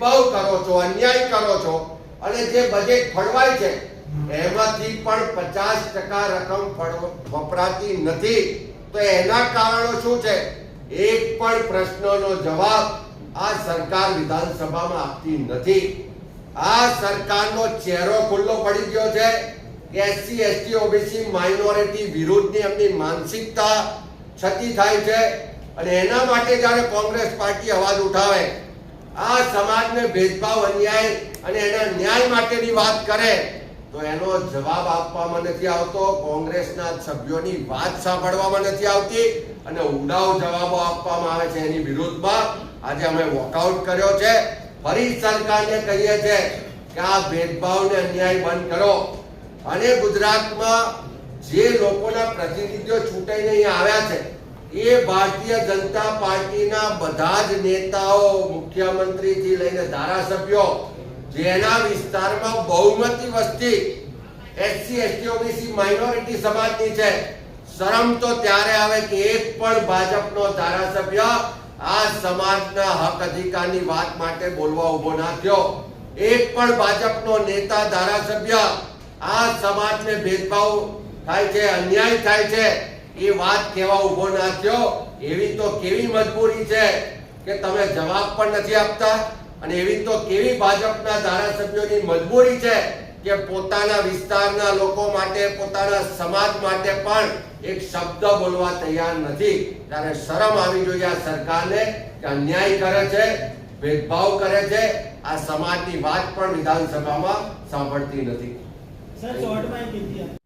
ભાવ કરો છો, અન્યાય કરો છો અને જે બજેટ ફળવાય છે એમાંથી પણ 50% રકમ વપરાતી નથી. તો એના કારણો શું છે? એક પણ પ્રશ્નનો જવાબ આ સરકાર વિધાનસભામાં આપતી નથી. આ સરકારનો ચહેરો ખુલ્લો પડી ગયો છે કે એસસી એસટી ઓબીસી માઇનોરિટી વિરુદ્ધની એમની માનસિકતા છતી થાય છે અને એના માટે જ્યારે કોંગ્રેસ પાર્ટી અવાજ ઉઠાવે, આ સમાજને ભેદભાવ, અન્યાય અને એના ન્યાય માટેની વાત કરે તો એનો જવાબ આપવામાં નથી આવતો. કોંગ્રેસના સભ્યોની વાત સાંભળવામાં નથી આવતી અને ઉડાવ જવાબો આપવામાં આવે છે. એની વિરુદ્ધમાં આજે અમે વોકઆઉટ કર્યો છે. ફરી સરકારને કહીએ છીએ કે આ ભેદભાવ ને અન્યાય બંધ કરો અને ગુજરાતમાં જે લોકોના પ્રતિનિધિઓ ચૂંટાઈને અહીંયા આવ્યા છે એ ભારતીય જનતા પાર્ટીના બધા જ નેતાઓ, મુખ્યમંત્રીથી લઈને ધારાસભ્યો, જેના વિસ્તારમાં બહુમતી વસ્તી એસસી એસટી ઓબીસી માઇનોરિટી સમાજની છે. શરમ તો ત્યારે આવે કે એક પણ ભાજપનો ધારાસભ્ય આ સમાજના હક અધિકારની વાત માટે બોલવા ઉભો ના થયો. એક પણ ભાજપનો નેતા, ધારાસભ્ય આ સમાજને ભેદભાવ થાય છે, અન્યાય થાય છે એ વાત કહેવા ઉભો ના થયો. એવી તો કેવી મજબૂરી છે કે તમે જવાબ પણ નથી આપતા અને એવી તો કેવી ભાજપના ધારાસભ્યોની મજબૂરી છે કે પોતાના વિસ્તારના લોકો માટે, પોતાના સમાજ માટે પણ એક શબ્દ બોલવા તૈયાર નથી. ત્યારે શરમ આવી જોઈએ આ સરકારને કે અન્યાય કરે છે, ભેદભાવ કરે છે, આ સમાજની વાત પણ વિધાનસભામાં સાંભળતી નથી. સર, શોર્ટમાં કીધી